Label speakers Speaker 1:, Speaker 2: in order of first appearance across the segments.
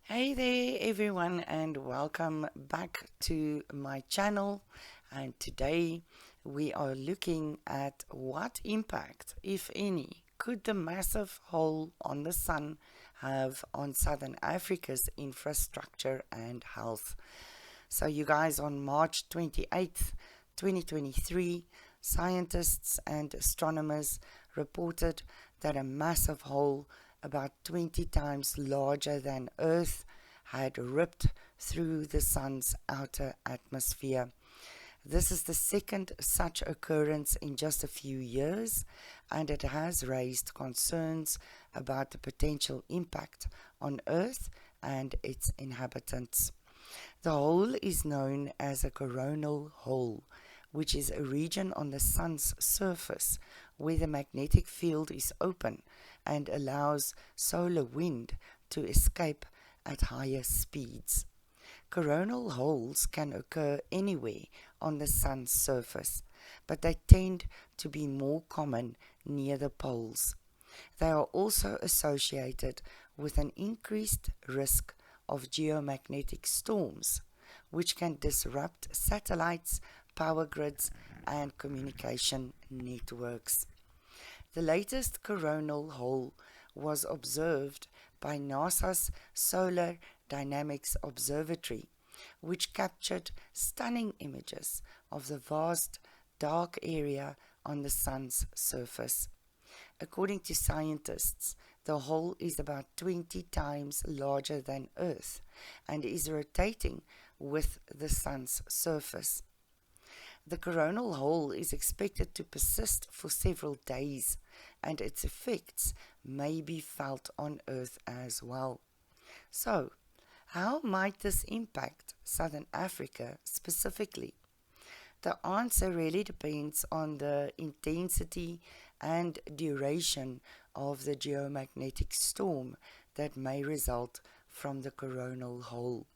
Speaker 1: Hey there, everyone, and welcome back to my channel. And today we are looking at what impact, if any, could the massive hole on the sun have on Southern Africa's infrastructure and health. So, you guys, on March 28th, 2023, scientists and astronomers reported that a massive hole about 20 times larger than Earth had ripped through the sun's outer atmosphere. This is the second such occurrence in just a few years, and it has raised concerns about the potential impact on Earth and its inhabitants. The hole is known as a coronal hole, which is a region on the sun's surface where the magnetic field is open and allows solar wind to escape at higher speeds. Coronal holes can occur anywhere on the sun's surface, but they tend to be more common near the poles. They are also associated with an increased risk of geomagnetic storms, which can disrupt satellites, power grids, and communication networks. The latest coronal hole was observed by NASA's Solar Dynamics Observatory, which captured stunning images of the vast dark area on the sun's surface. According to scientists, the hole is about 20 times larger than Earth and is rotating with the sun's surface. The coronal hole is expected to persist for several days, and its effects may be felt on Earth as well. So, how might this impact Southern Africa specifically? The answer really depends on the intensity and duration of the geomagnetic storm that may result from the coronal hole.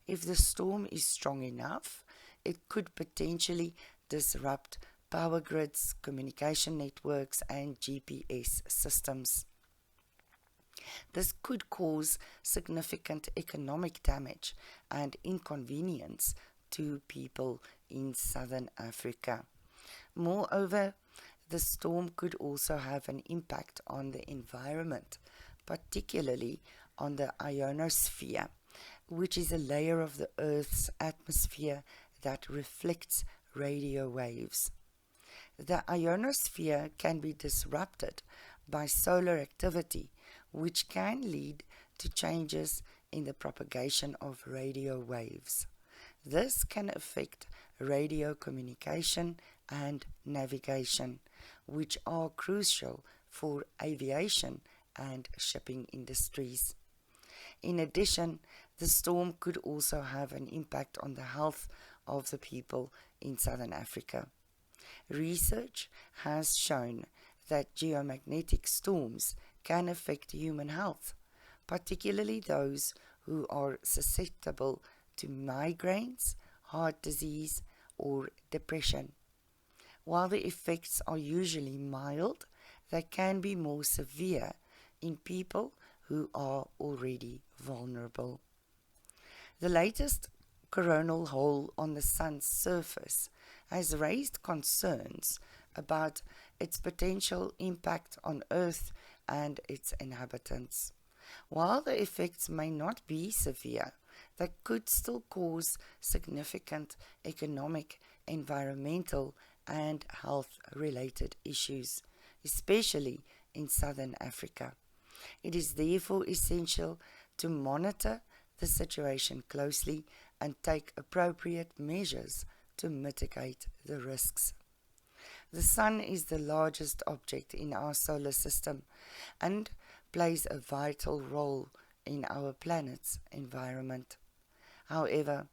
Speaker 1: If the storm is strong enough, it could potentially disrupt power grids, communication networks, and GPS systems. This could cause significant economic damage and inconvenience to people in Southern Africa. Moreover, the storm could also have an impact on the environment, particularly on the ionosphere, which is a layer of the Earth's atmosphere that reflects radio waves. The ionosphere can be disrupted by solar activity, which can lead to changes in the propagation of radio waves. This can affect radio communication and navigation, which are crucial for aviation and shipping industries. In addition, the storm could also have an impact on the health of the people in Southern Africa. Research has shown that geomagnetic storms can affect human health, particularly those who are susceptible to migraines, heart disease, or depression. While the effects are usually mild, they can be more severe in people who are already vulnerable. The latest coronal hole on the sun's surface has raised concerns about its potential impact on Earth and its inhabitants. While the effects may not be severe, they could still cause significant economic, environmental, and health-related issues, especially in Southern Africa. It is therefore essential to monitor the situation closely and take appropriate measures to mitigate the risks. The Sun is the largest object in our solar system and plays a vital role in our planet's environment. However,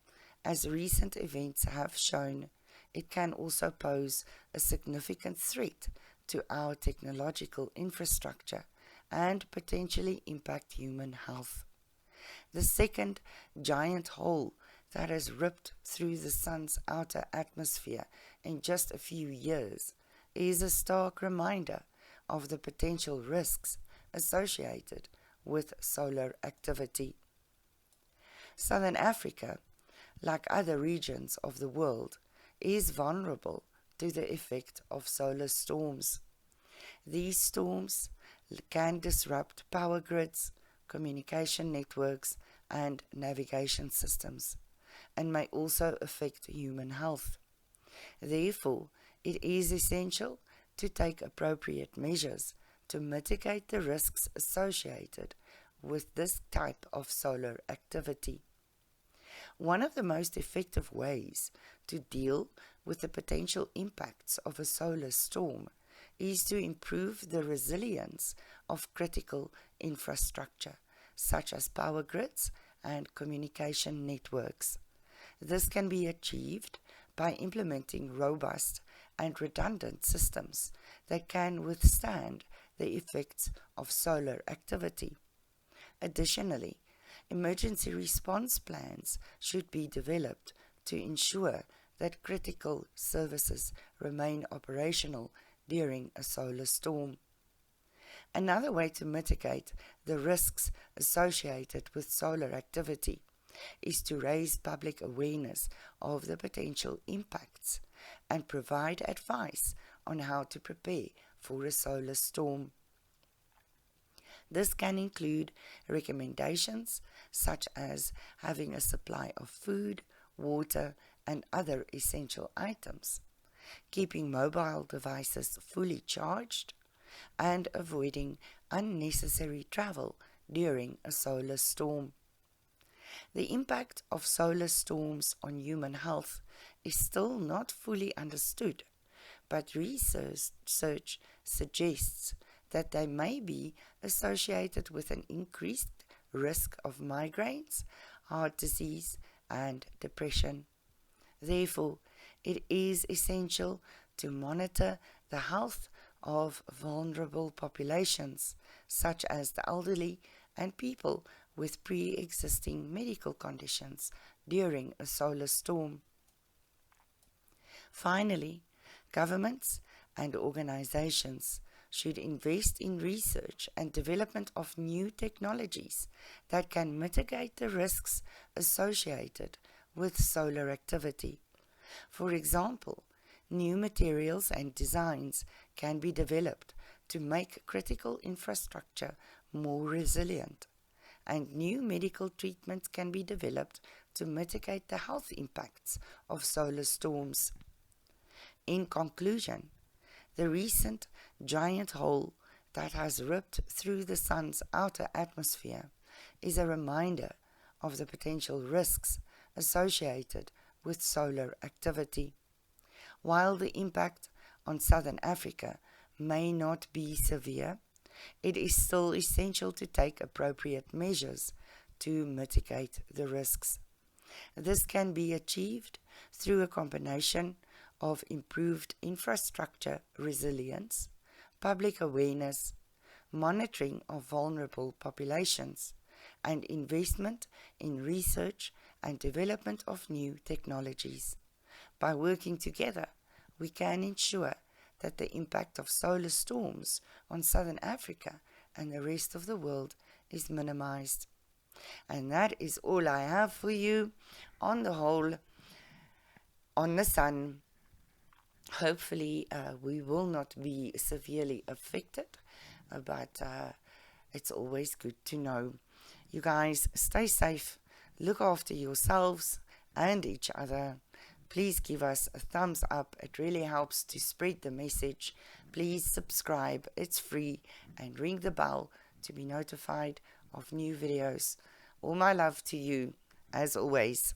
Speaker 1: as recent events have shown, it can also pose a significant threat to our technological infrastructure and potentially impact human health. The second giant hole that has ripped through the sun's outer atmosphere in just a few years is a stark reminder of the potential risks associated with solar activity. Southern Africa, like other regions of the world, is vulnerable to the effect of solar storms. These storms can disrupt power grids, communication networks, and navigation systems, and may also affect human health. Therefore, it is essential to take appropriate measures to mitigate the risks associated with this type of solar activity. One of the most effective ways to deal with the potential impacts of a solar storm is to improve the resilience of critical infrastructure, such as power grids and communication networks. This can be achieved by implementing robust and redundant systems that can withstand the effects of solar activity. Additionally, emergency response plans should be developed to ensure that critical services remain operational during a solar storm. Another way to mitigate the risks associated with solar activity is to raise public awareness of the potential impacts and provide advice on how to prepare for a solar storm. This can include recommendations such as having a supply of food, water, and other essential items, keeping mobile devices fully charged, and avoiding unnecessary travel during a solar storm. The impact of solar storms on human health is still not fully understood, but research suggests that they may be associated with an increased risk of migraines, heart disease, and depression. Therefore, it is essential to monitor the health of vulnerable populations, such as the elderly and people with pre-existing medical conditions during a solar storm. Finally, governments and organizations should invest in research and development of new technologies that can mitigate the risks associated with solar activity. For example, new materials and designs can be developed to make critical infrastructure more resilient, and new medical treatments can be developed to mitigate the health impacts of solar storms. In conclusion, the recent giant hole that has ripped through the sun's outer atmosphere is a reminder of the potential risks associated with solar activity. While the impact on Southern Africa may not be severe, it is still essential to take appropriate measures to mitigate the risks. This can be achieved through a combination of improved infrastructure resilience, public awareness, monitoring of vulnerable populations, and investment in research and development of new technologies. By working together, we can ensure that the impact of solar storms on Southern Africa and the rest of the world is minimized. And that is all I have for you on the whole on the sun. Hopefully we will not be severely affected, but it's always good to know. You guys stay safe, look after yourselves and each other. Please give us a thumbs up, it really helps to spread the message. Please subscribe, it's free, and ring the bell to be notified of new videos. All my love to you, as always.